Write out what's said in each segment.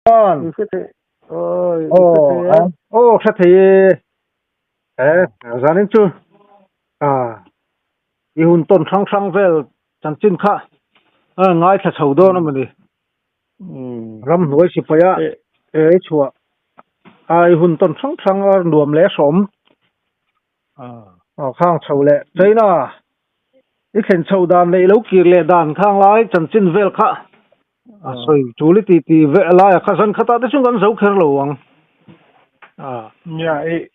Con. Ikete ôi Ồ, ikete ồ, sao thì ra đến chưa? À, y hun tôn sang sang về chân chín khá. Ngay thật sầu đó nó mà đi. Ram nuôi si phải à, chùa. Y hun tôn sang sang nuông lẽ sớm. Khang sầu lẽ, thế na. Y khen sầu đàn lẽ lâu kia lẽ đàn khang lại chân chín về khá. Rồi, chú lý tì về lại khá dân khá ta, thế chúng con dấu khéo lâu ang. nhà ấy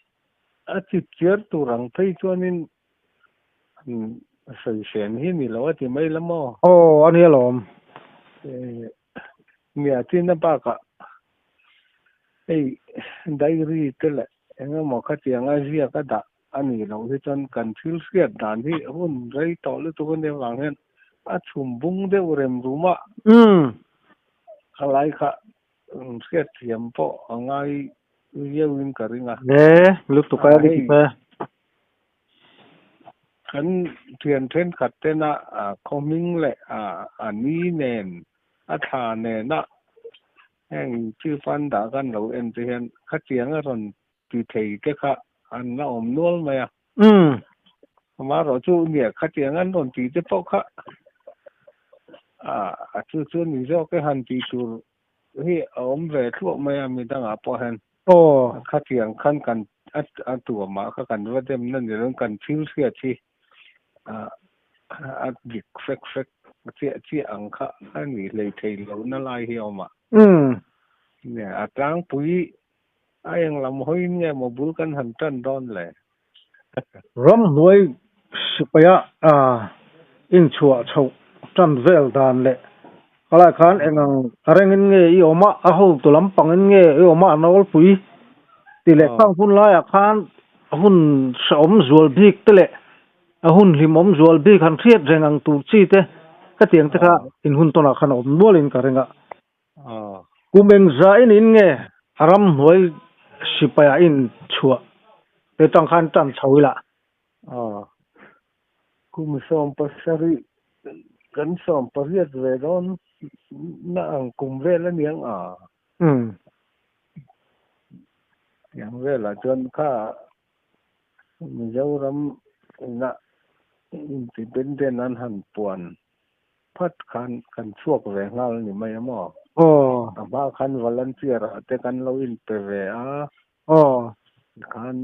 chỉ chết tu rằng thấy cho nên sự hiện hi mi lo thì mấy lắm mà Ồ, anh hiểu lắm. nhà trên nó ba cả ấy diary thế là anh mà cái tiếng Anh gì cái đã anh ấy lâu thì chân cần thiếu sét đàn thì hôn rây to lên tôi còn đem vàng hen chum bung de urem ruma lại cả sét tiệm po ngay yêu in cả ringa lúc tụi cái đi kịp kan thiền trên khát tên coming lệ ni nền thà nền anh chữ văn đã gan lâu em thì hiện khát tiếng rồi tùy thầy cái khát anh nó ôm nuôi mày mà rồi chú nghĩa khát tiếng anh rồi tùy cái bao khát chú nghĩ cho cái hành tùy chú hi ôm về thuốc mày mình đang ở bao hen khát tiếng khăn cần tụi mà khát cần với dem nên là cần thiếu sửa chi việc phép chị ăn khá anh nghĩ lấy thầy lâu nó lại hiểu mà nè trang bụi ai ăn làm hơi nghe mà bún căn hành trần đòn lệ ram nuôi sipaya in chua chau trần vel dan lệ kalai khan engang areng nge i oma aho to lampang nge i oma nol pui ti le khang hun la khan hun som zual bik te le hun limom zual bik han khiat rengang tu chi te ka tiang te kha in hun to na khan om nualin ka renga kumeng za in nge ram nuôi sipaya in chua te tang khan tan chawila kum som pasari kan som pariat ve don na ang kum ve la niang yang ve la chon kha mi jau ram na ti ben den an han puan phat kan chuak ve ngal ni mai mo ba khan volunteer te kan lo in pe ve khan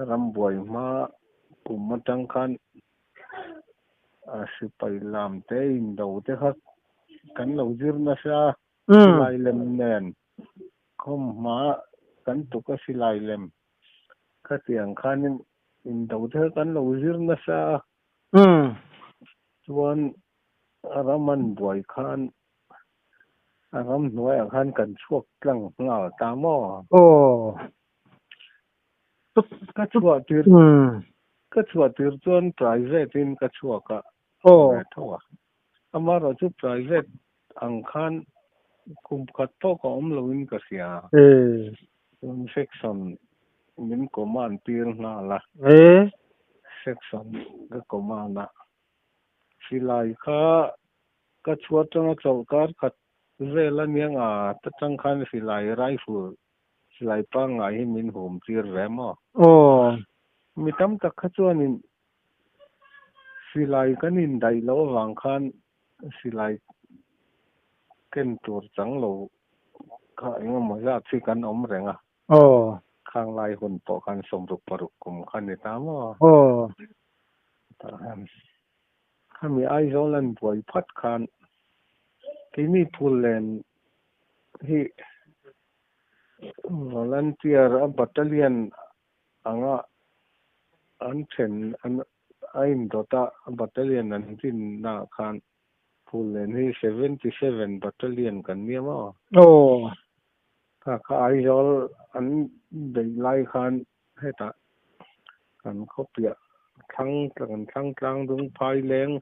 ram boy ma kum ma tang khan sipai lam te in do te kha kan lo zir na sa lai lem nen khom ma kan tu ka silai lem ka tiang khan in do te kan lo zir na sa chuan raman boy khan ram nuai khan kan chuak tlang ngal ta mo ka chua tir chuan private in ka chua ka thowa amaro chu private ang khan kum khat to ko om lo in ka sia section min command tir na la section ka command na silai kha ka chua tang chawkar khat vela niang ta tang khan silai rifle silai pa ngai min hum tir ve mo mi tam tak kha chuan in silai kan in dai lo wang khan silai ken tur chang lo kha enga mo ya chi kan om renga khang lai hun po kan som ruk paruk kum khan ni ta mo khami ai zolan boy phat khan kini pulen hi volunteer a battalion anga an chen an ain dota battalion an tin na khan pulen hi 77 battalion kan ni ma kha ai zol an dei lai khan heta kan khopia thang dung phai leng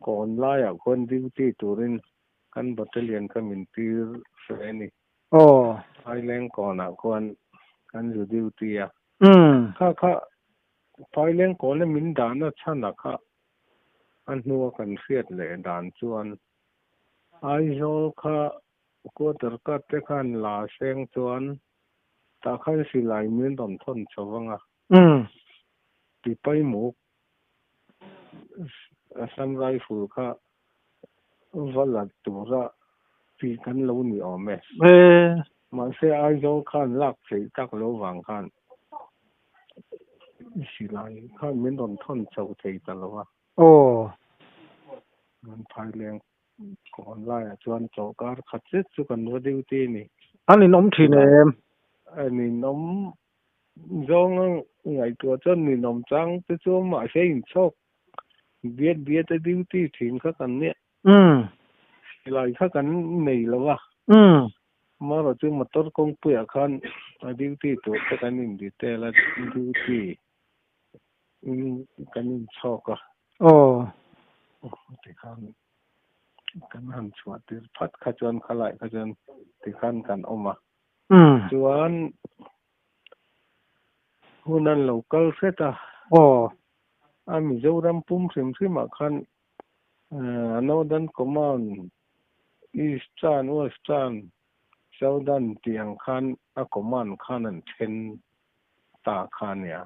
kon lai kon duty turin kan battalion kamin tir freni phai leng kon kon kan ju duty kha phai leng kon min dan chana kha an nuwa kan fiat le dan chuan ai zol kha ก็ตรกัดแต่ขันลาเสียงจวนตาขันสิไหลเหมือนตอนทนชวังอ่ะตีไปหมูสัมไรฟูค่ะวันละตัวละตีกันเราหนีออกไหมมาเสียไอ้โจขันลักสีตักเราวางขันสิไหลขันเหมือนตอนทนชาวใจตลอดโอ้มันภายแรงก่อนไล่จวนโจการขัดเจ็ดสุกันว่าดิวตีนี่อันนี้น้มทีเนมอันนี้น้มจ้องไงตัวจนนี่น้มจังแต่จ้องมาเสียงโชคเบียดแต่ดิวตีถึงเขากันเนี่ยไหลเขากันหนีแล้ววะมาเราจึงมาต้นกงเปียขันดิวตีตัวกันนี่ดีแต่ละดิวตีกันนี่โชคอ่ะโอ้ที่ขันกันหันชวดที่พัดขจรขลายขจรที่ขันกันออกมาจวนหุ่นนั้นเราเกิดเสร็จอ่ะโอ้อามีเจ้ารำปุ่มสิมสิมาขันโนดันคอมานอีสตานเวสตันเจ้าดันเตียงขันอาคอมานขันนั้นเช่นตาขันเนี่ย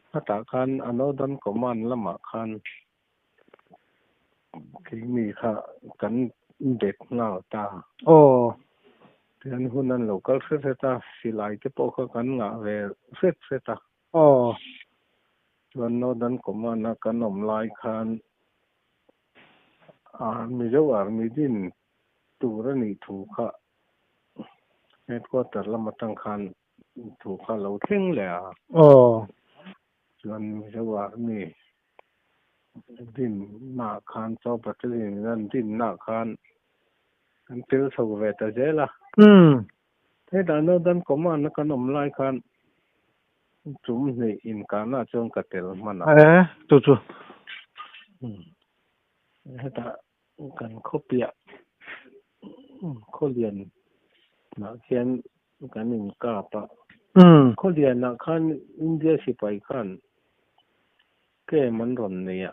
ถ้าตาขันโนดันคอมานละมาขันที่มีค่ะกันเด็กเงาตาโอ้ที่นั่นหุ่นนั้นเราก็เสร็จตาสิไลที่พวกกันเงาเวเสร็จตาโอ้วันโน้นดันก็มานักกันนมลายคันมีเจ้าว่ามีดินตัวนี้ถูกค่ะเฮ็ดก็แต่ละมาตั้งคันถูกค่ะเราเข่งแล้วโอ้วันมีเจ้าว่ามีดินหน้าคันเจ้าปัจจุบันนั้นดินหน้าคันอันเตลสกเวตเจล่ะเฮ็ดอันโน้นดันก็มานักกันนมลายคันจุ่มในอินกาหน้าจงกระเตลมันจู่ให้ตากันเขาเปียเขาเรียนนักเรียนกันหนึ่งกาปะเขาเรียนนักขันอินเดียสิไปขันแก่มันร้อนเนี่ย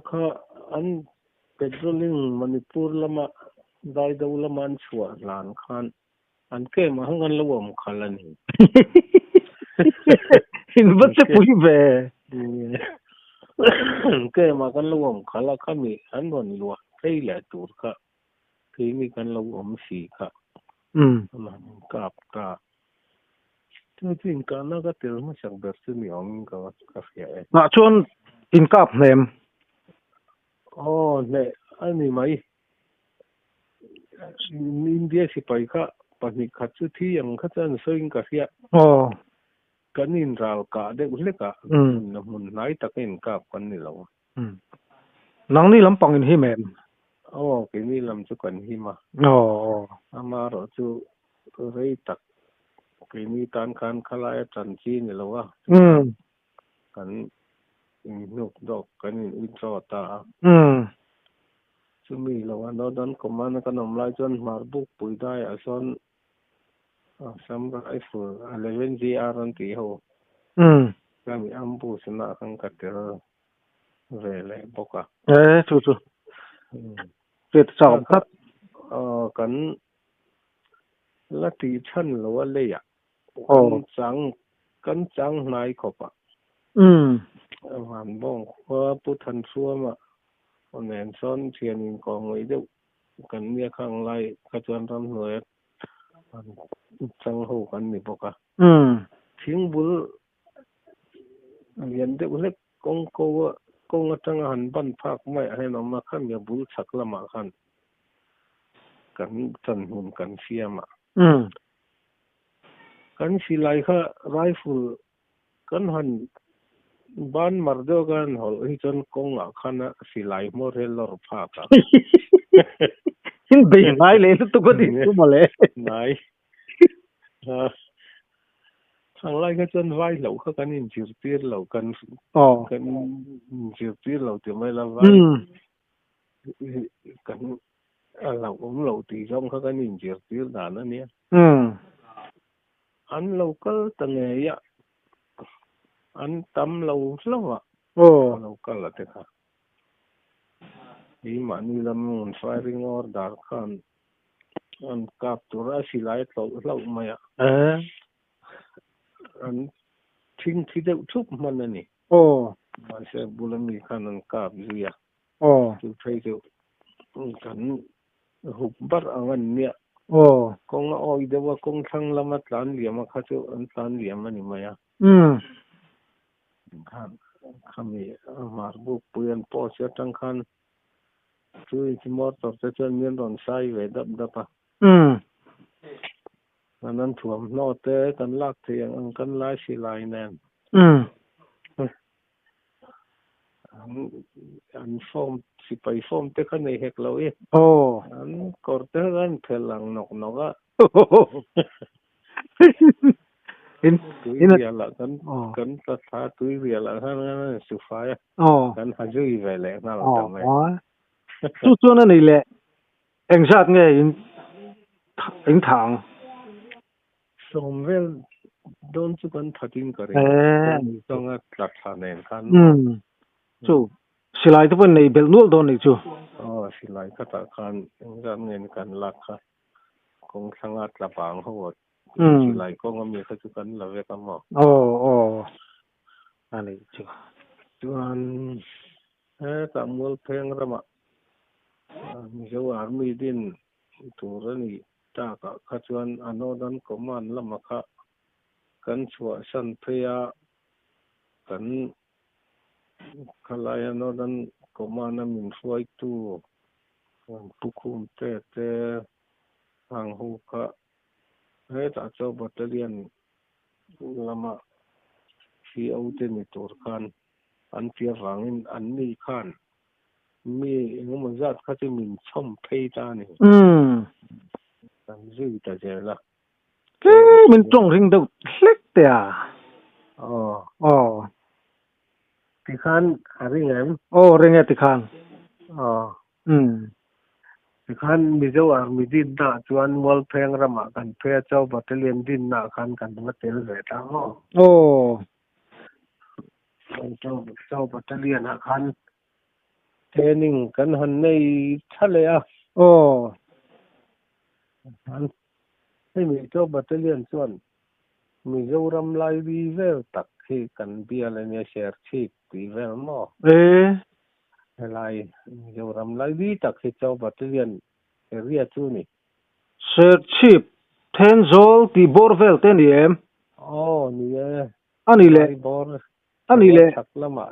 เขาอันเป็นเรื่องมณิปุรละมาได้ดูละมันชัวหลานขันอันแก่มาหังกันละวมขันละนี่หินวัดจะปุยเบแก่มากันละวมขันละข้ามีอันวันลัวใช่แหละตัวค่ะที่มีกันละวมสีค่ะมันกาบตาจริงๆการนักเตลมาจากเบอร์ซิมีอมก็กาแฟน่ะชวนอินกาบเนมอ๋อเนี่ยอันนี้ไหมอินเดียสิไปค่ะปนิขัดสุดที่ยังขัดจะนส่งกาแฟอ๋อกันนินราวกาเด็กเล็กอ่ะมันไหนตะเกียงกาบกันนี่แล้วน้องนี่ลำปองอินฮิเมนอ๋อกินนี่ลำจุกันหิมะอ๋ออามาเราจูเรยตักกินนี่ตานคันขลายจันจีนี่แล้ววะกันนุกดอกกันอินทรตาจะมีแล้วว่าเราดันก็มันกันน้ำลายจนมาบุกปุยได้อาซอนสำหรับไอ้ฝู11 GR นันตีเขาก็มีอัมพูสนะขังกัดเตอร์เวเลยบอกว่าจู่เกิดสอบครับกันละตีชั้นหรือว่าเลยอ่ะกันจังนายขบอ่ะหันบ้องว่าพุทธันซัวมาคนแหนซ้อนเทียนกองไว้เดียวกันเมียข้างไล่ขจรทำหน่วยจังหูกันนี่บอกอ่ะทิ้งบุญเรียนเด็กเล็กกงโกวกงจังหันบ้านภาคไม่ให้น้องมาขั้นอย่าบุญสักละมาขั้นกันจันหุ่นกันเสียมากันสิไลค่ะไรฟูกันหันบ้านมาร์ดกันหอลจนกงอ่ะขันสิไลโมเรลลอร์ภาคหินเบียนไงเลยตุกติตุมาเลยไงทางไรก็จนไหวเหล่าเขากันอินจิรตีร์เหล่ากันกันจิรตีร์เหล่าจะไม่ละไหวกันเหล่าเหล่าตีจอมเขากันอินจิรตีร์ด่านนั่นเนี่ยอันเราก็ตั้งไงอ่ะอันตำเราสละวะเราก็ละเถอะ i mani lam firing order khan an kap tura silai lo maya an thing thi deuh thup man ani ma se bulami khan an kap zuya tu thei deuh kan hup bar angan nia kong oi dewa kong thang lama tlan liama kha chu an tlan liam ani maya khan khami mar bu puyan po se tang khan chui chi mor tor se chen mien ron sai ve dap dapa nan thuam no te kan lak thiang ang kan lai si lai nen an form si pai form te khan ei hek lo e an kor te gan phelang nok noka tui riala kan ta tha tui riala khan su fa ya kan hajui ve le na lo ta mai chu chu na nei le eng sat nge in thang somvel don chu kan thatin kare songa tla tha nen khan chu silai te pon nei bel nul don nei chu silai kha ta khan ngam ngen kan lak kha kong thanga tla pang ho silai kong ami kha chu kan la ve ka mo ani chu chuan ta mul pheng rama mi zo army din turani ta ka kha chuan anodan command lama kha kan chua san phea kan khalai anodan command min fuai tu pukum te hang hu kha he ta cho battalion lama fi au te ni tur khan an pia wangin an ni khan mi ngom zat kha te min chom phei ta ni kan zui ta je la ke min tong ring deuh hlek te ti khan ari ngam ringe ti khan ti khan mi zo army din na chuan wal pheng rama kan phea cho battalion din na khan kan ma tel ve ta ho cho battalion a khan training kan han nei thale a han hei mi cho battalion chuan mizoram lai vi vel tak khi kan bial ania share chief ti vel mo lai mizoram lai vi tak khi cho battalion area chu ni share chief Tenzol ti borvel te ni em ni ani le bor ani le thak lama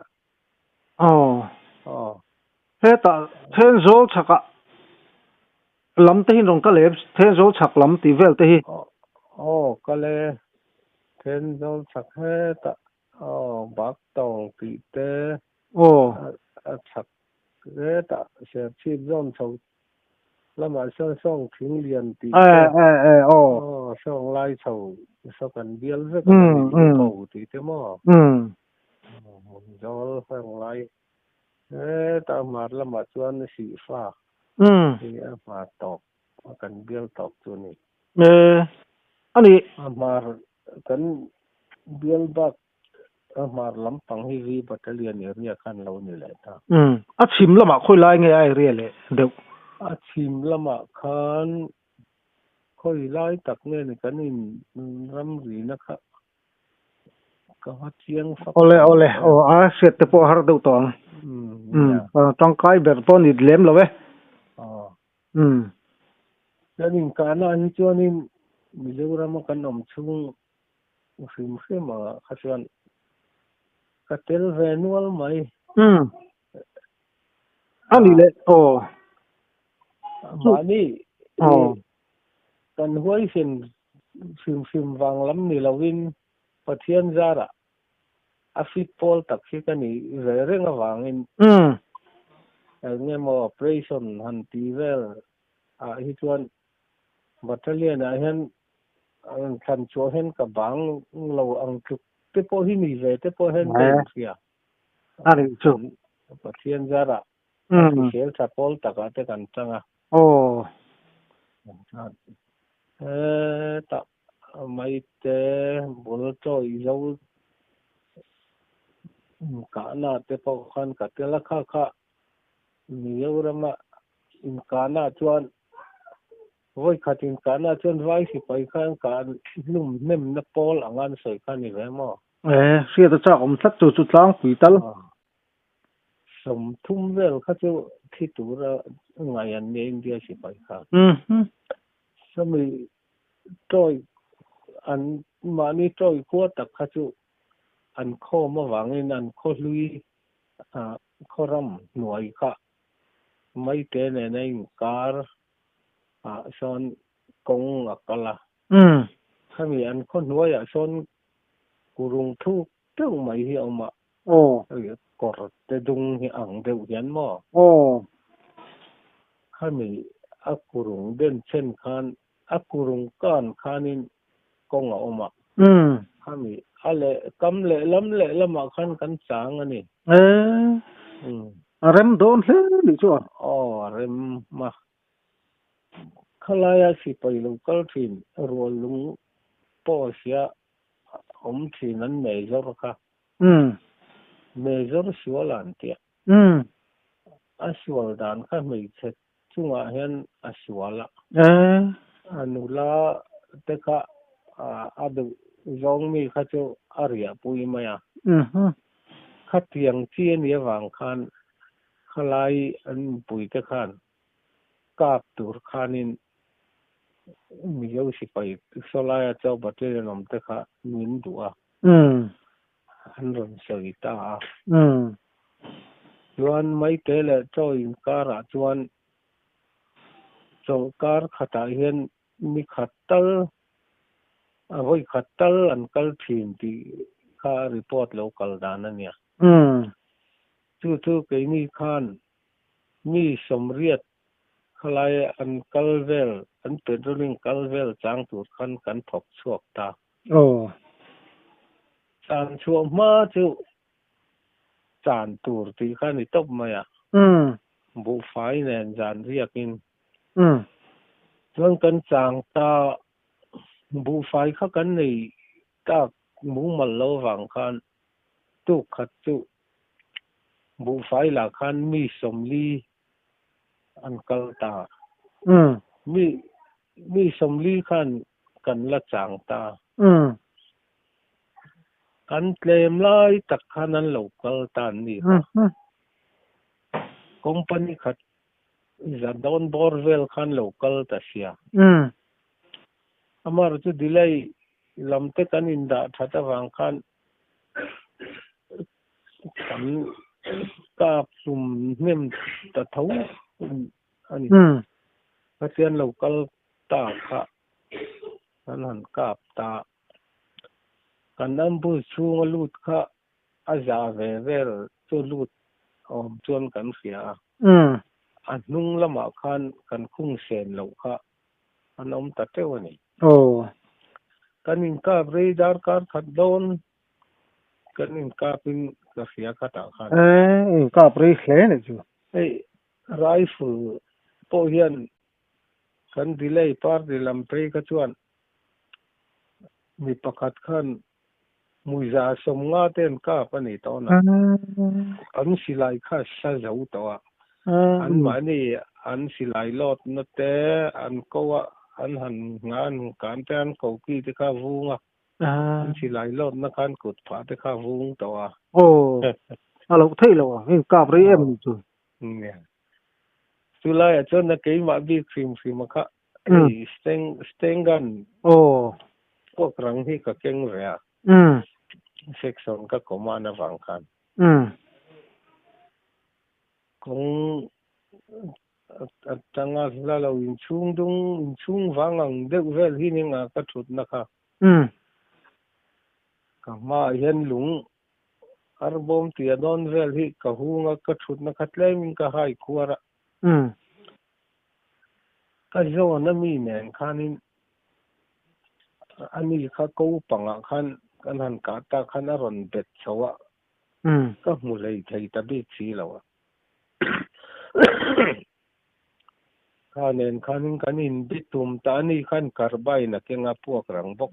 he ta Tenzol chaka lam te hin rong ka le Tenzol chak lam ti vel te hi ka le Tenzol chak he ta bak tong ti te chak he ta share chief zone chau lama song thing lian ti song lai chau so kan bial ve kan ko ti te mo jol song lai ta mar lama chuan si fa ti ma tok kan bial tok chu ni ani mar kan bial bak mar lampang hi vi battalion area kan lo ni le ta a chim lama khoi lai nge ai re le deuh a chim lama khan khoi lai tak nge ni kan in ram ri na kha ka chiang fa ole a set te po har deuh tong tong kai ber pon it lem lo we janin kana hi chuanin mizoram kan om chung sim ma khachuan ka tel venual mai ani le mani kan huai sim wang lam ni lawin pathian zara afit pol tak hi kani ve reng awangin nge mo operation han ti vel hi chuan battalion a hian ang than cho hen ka bang lo ang tuk te po hi ni ve te po hen sia ani chu pathian zara sel tha pol taka te kan tanga ta mai te bol to i zo ka na te po khan ka te la kha มีเยอะมาอินกาหน้าชวนไว้ขัดอินกาหน้าชวนไว้สิไปข้างการลุ่มเน่มนับปอลงานสวยขันนี่แหละมั้งเสียตัวจ้าผมสักจุดล้างปีตัลสมทุ่มเวลเขาจะที่ตัวไงอันนี้อินเดียสิไปข้างสมัยจอยอันมานี่จอยกัวตักเขาจะอันข้อมาหวังในนั้นข้อลุยข้อรำหน่วยค่ะไม่เต้นในการส่วนกงอักละถ้ามีอันคนหน่วยส่วนกุรุงทุกเรื่องไม่เหี่ยวมากอดแต่ดุงเหี่ยงเดียวเห็นมั้งถ้ามีอักกุรุงเดินเช่นคันอักกุรุงก้อนคันินกงออกมาถ้ามีอะไรกำเละล้ำเละล้ำมาคันกันสางอันนี้เริ่มโดนเลยดิชัวเริ่มมาขลายสิไปลูกกอล์ฟทีมรัวลุงปอเสียทีนั้นเมเจอร์ค่ะเมเจอร์ชัวร์ลันเตียชัวร์ดันค่ะไม่เช็ดช่วงเห็นชัวร์ละนุลาเด็กดูจงมีข้าจะอารียปุยมาข้าเตียงเชียนเยวางคันขลายอันปุยเด็กขันกาบตูร์ขันินมีเยอะสิไปสลายเจ้าบัตรเรื่องนั้นเด็กมินดัวอันรอนสวิตาจวนไม่เตะเลยเจ้าอินการ์จวนจงการขัดเห็นมีขัดตัลเอาไว้ขัดตัลอันกัลทีมที่ข้ารีพอร์ตโลกัลดานั่นเนี่ยจู่ๆก็มีขันมีสมเรียดขลายอันกัลเวลอันเป็นเรื่องกัลเวลจางตูดขันกันถกชวกตาจางชัวมาจู่จานตูดที่ขันนี่ตบมาบุไฟเนี่ยจานเรียกินจนกันจางตาบุไฟเขากันนี่ตาบุมันโลวังคันตุกขัดตุบุไฟหลักคันมีสมลีอันกัลตามีสมลีคันกันละจางตากันเตลมไล่ตักขันนั้นโลกัลตานี่คอมพานีขัดจะโดนบอร์เวลคันโลกัลตาเสียอามาร์จุดีเลยลำเตกันอินดาทัดวังคันกันกาบสุ่มเนียมตะทูอันนี้พัศยันโลกัลตาค่ะนั่นกาบตากันน้ำบุชูงลูดค่ะอาจารย์เวลจูลูดจวนกันเสียอันนุ่งละมาคันกันคุ้งเซนโลค่ะอันน้ำตัดเท่านี้กันอินกาบเรดาร์การขัดโดนกันอินกาเป็นกระเสียขัดอาคันอินกาบเรย์เล่นจู่ไรฟิลโปเฮียนกันดีเลยปาร์ดิลัมเปย์กจวนมีประกาศขันมุยาสมงาเต็นกาปนี่ตอนนั้นอันสิไลข้าซาจูตัวอันมานี่อันสิไลลอดนัดแต่อันก็ว่าอันหันงานการแต่อันเขากี้ที่ข้าวุงอันสิไลลอดนักการกดผาที่ข้าวุงตัวเราเท่เลยวะอินกาบเรย์จู่เนี่ยสุดท้ายจนนักเก็ตมาบีครีมมาค่ะสเต็งกันพวกรังที่ก็เก่งเลยเซ็กซ์อนก็ขมานาฟังกันคงตั้งแต่เราอินชุ่งฟังอังเด็กเวลที่นี่งาก็ชุดนะคะก็มาเห็นลุงอารบอมที่อดอนเวลที่ก็หูงาก็ชุดนะคะเลยมินก็ให้ขวาระก็โยนมีเนี่ยคันนี้อันนี้เขากู้ปังคันกันหันกาตาคันอรอนเบ็ดชัวก็มูเลยไทยตะบีสีแล้วคันเองคันนี้กันอินบิตุมตานี่คันคาร์บายนะเก่งพวกรังบก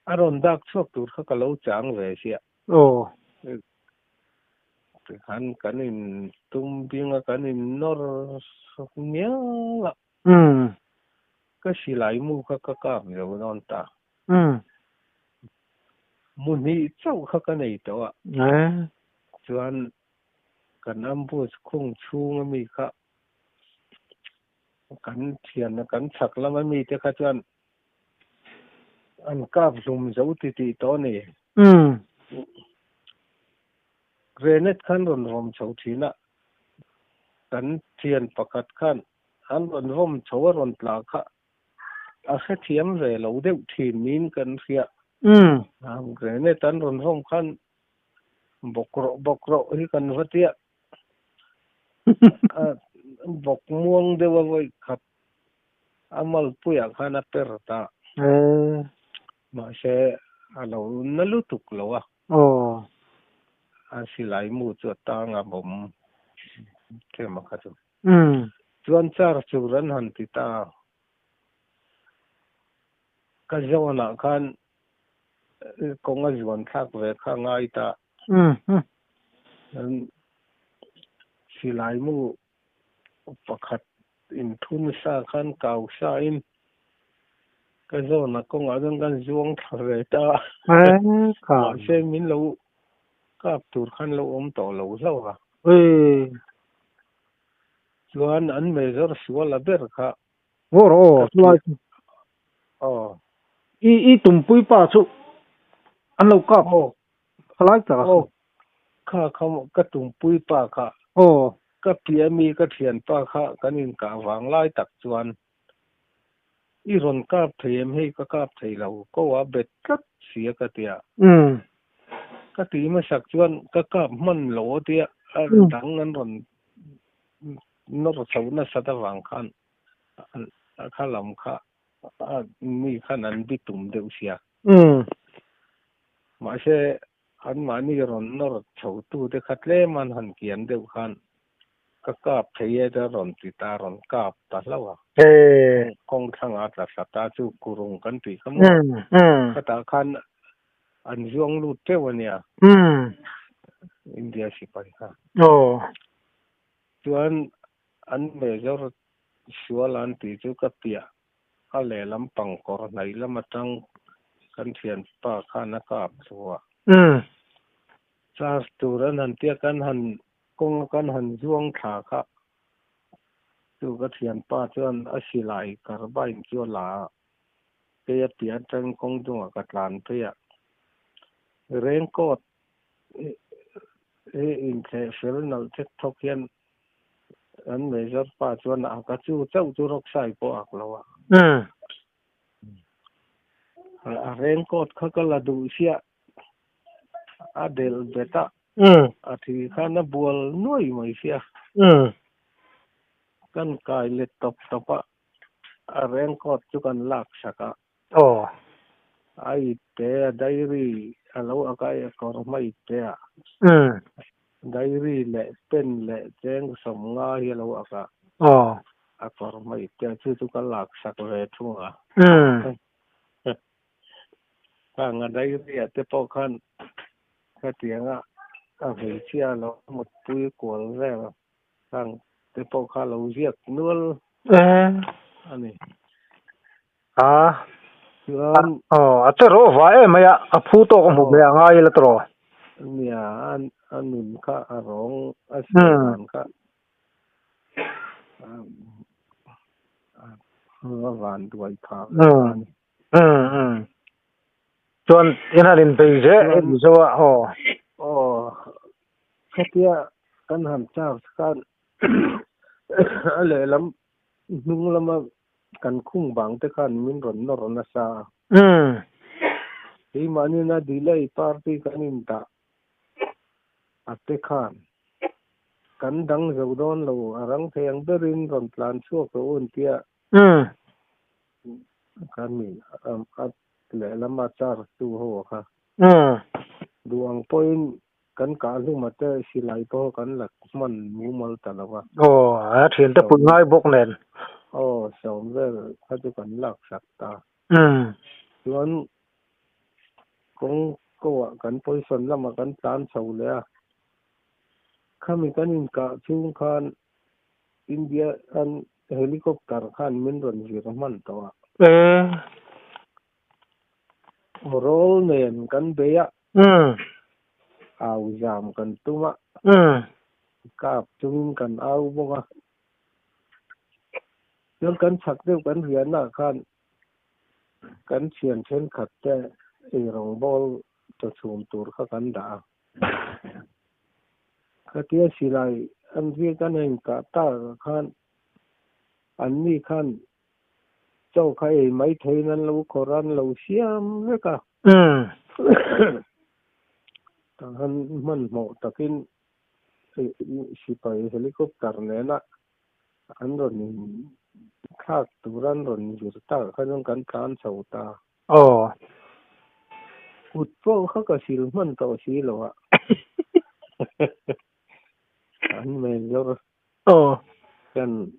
อรอนดักชกตัวเขาก็เล่าจางเวเสีย han kanin tumbinga kanin nor nya ka silai mu ka lo non ta mun hi chau ka nei to a chuan kan ambu khung chung mi kha kan thian kan chak lama mi te kha chuan an kap zum zo ti to ni grenet khan rom chau thina kan thian pakhat khan an rom chau ron tla kha a kha thiam re lo deuh thin min kan ria grenet an rom khan bokro hi kan vatia bok muang dewa voi khat amal puya khana perta ma se alo nalu tuk lowa asilai mu chu ta nga bom ke ma khatu chuan char churan han ti ta ka zona khan konga juan thak ve kha ngai ta silai mu pakhat in thun sa khan kau sa in ka zona konga dang kan zuang thare ta ma se min lo kap tur khan lo om to lo zawa chuan an mezor suala ber kha i tumpui pa chu an lo kap khalai ta kha ka tumpui pa kha ka piami ka thian pa kha kanin ka wang lai tak chuan i ron kap them hei ka kap thei lo ko wa bet kat sia ka tia ka ti ma sak chuan ka kap man lo tia dang an ron no ro chau na sa ta wang khan kha lam kha mi khan an bi tum deu sia ma se an mani ron no ro chau tu te khatle man han kian deu khan ka kap thei da ron ti ta ron kap ta lawa kong thang a ta sa ta chu kurung kan ti khamu khata khan an zuang lu te wania India si pai kha chuan an mezor sualan ti chu ka pia a le lampang kor nai lama tang kan thian pa khana kap chuwa char turan han tia kan han kong kan han zuang tha kha chu ka thian pa chuan a silai karbain chu la ke pia tang kong dunga ka tlan phia raincoat in the fernal tek thokian an mezor pa chuan a ka chu chau chu rok sai po ak lawa a raincoat kha ka la du sia a del beta a thi khana bual noi mai sia kan kai le top topa a raincoat chu kan lak saka ai te diary alo akai kor mai te diary le pen le cheng som nga hi lo aka a kor mai te chu kan lak sak ve thunga ka nga diary te po khan ka tianga a hei chia lo một pui kol re sang te po kha lo ziak nual ani ate ro vai maya a phu to ko mu be ngai la tro nia anun kha arong asan kha van duai kha chuan inarin pe je zo khatia kan han char kan ale lam nung lama kan khung bang te khan min ron no ron sa hi mani na delay party kanin ta ate khan kan dang zo don lo arang theng berin ron plan chuak ko un tia kan mi at le lama char tu ho kha duang point kan ka lu mate silai to kan lak man mu mal talawa a thian te pun ngai bok nen som vel kha chu kan lak sak ta chuan kong ko kan poison lama kan plan chho le kami kanin ka chung khan India an helicopter khan min ron zirman tawa rol nen kan beya au jam kan tuma kap chung kan au boga yon kan chak deu kan hian na khan kan chian chen khat te ei rong bol to chum tur kha kan da khatia silai an vi kan en ka ta khan an ni khan châu khai mấy thấy nên lâu koran lâu xiêm hết cả thằng mình một takin si pai helicopter này na anh rồi khác turan rồi như ta khai những cái plan sầu ta cút phố khác cái xí mình tao xí lo à anh mình rồi kan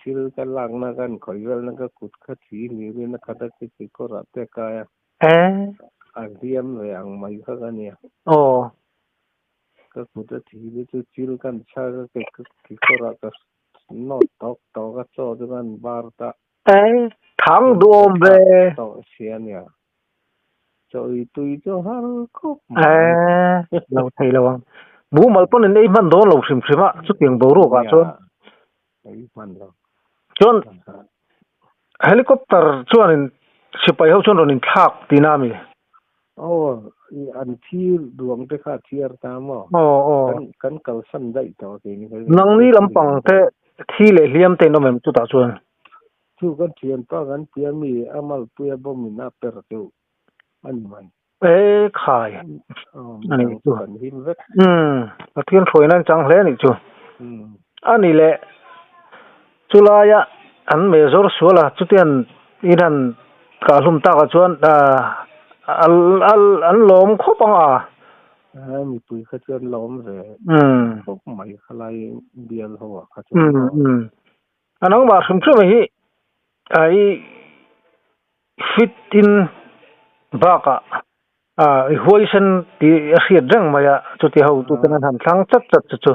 til kan lang na kan khoiwel na ka kut kha thi ni re na khata ki ko ra te ka ya diam le ang mai kha ka ni ka kut thi le chu til kan cha ka ki ko ra ka no tok to ka cho de kan bar ta thang dom về to xian ya choi tui cho har khop lâu thầy lâu bố mal pon nei man do lo sim sima chu tiang bo ro ka chon ai man lo chon helicopter chuan sipai ho chon ronin thak tinami an thi duang te kha thiar ta mo kan kal san dai to ke ni nang ni lampang te thi le hliam te no mem chu ta chuan chu kan thian pa kan pia mi amal puya bom na per tu an mai khai ani chu kan hin vet pathian thoi nan chang hle ni chu ani le chulaya an mezor suala chutian iran ka hlum ta ka chuan al lom khopanga mi pui kha chuan lom ve khop mai khalai bial ho kha chuan anang ba sum chu hi ai fit in baka huaisen ti riat rang maya chuti ho tu kan han thlang chat chu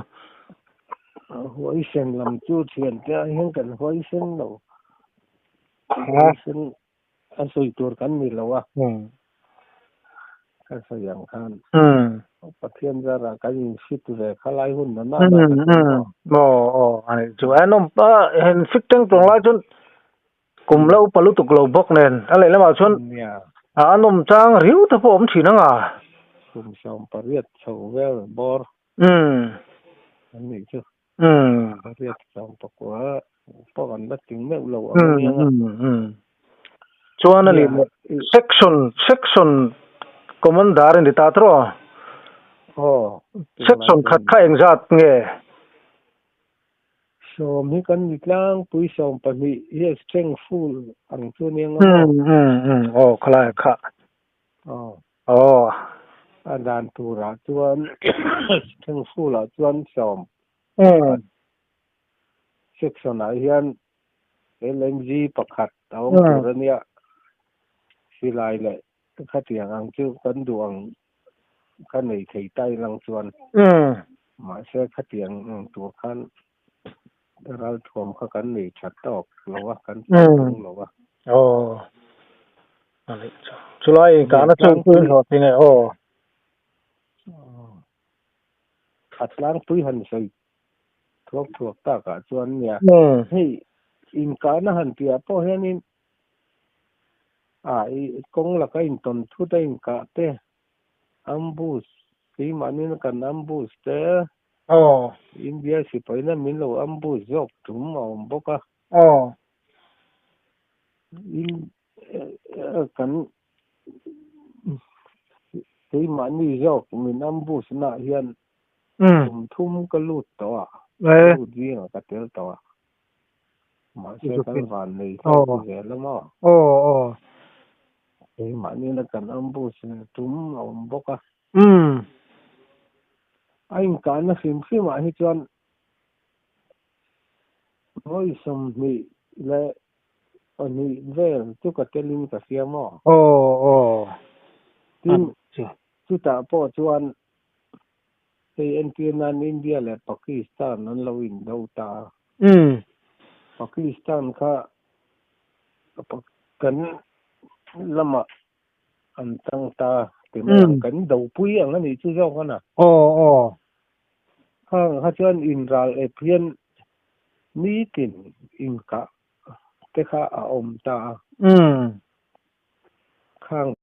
huaisen lam chu thian te hian kan huaisen lo huaisen an soi tur kan mi lo wa kan sayang khan pathian zara kan fit ve khalai hun na ani chu anom pa hen fit tang tong la chun kum lo palu tuk lo bok nen ale lama chun anom chang riu ta pom thina nga kum som pariat chho vel bor an ni chu pariat som pakwa pawan ba ting me lo chuan ani section commander in ta tro section khat kha engzat nge so mi kan ni tlang pui som pa mi ye strengthful ang chu ni nga khala kha adan tura chuan strengthful a chuan som section a hian LMG pakhat awng turania silai le khatiang ang chu kan duang kan nei thei tai lang chuan ma se khatiang tur khan ral thom kha kan nei that tok lowa kan lowa ani chulai ka na chung pui ho tinge atlang pui han sei thuak ta ka chuan nia hei in ka na han pia po hianin i kong la ka in ton thu ta in ka te ambus ki manin kan ambus te India si pai na min lo ambus jok tum om boka in kan ki mani jok min ambus na hian thum ka lut to lut ji ka tel to ma se kan van nei ge la ma ei mani na kan ambus tum om boka anh cả nó phim mà hết trơn nói xong mi lại anh về chú cả tên linh cả phía mà tin chú ta bỏ trơn CNTN an India le Pakistan an lo in do ta Pakistan kha kan lama an tang ta ti mang kan do pui ang ani chu jo kana hang ha chuan in ral e phian mi tin in ka te kha a om ta khang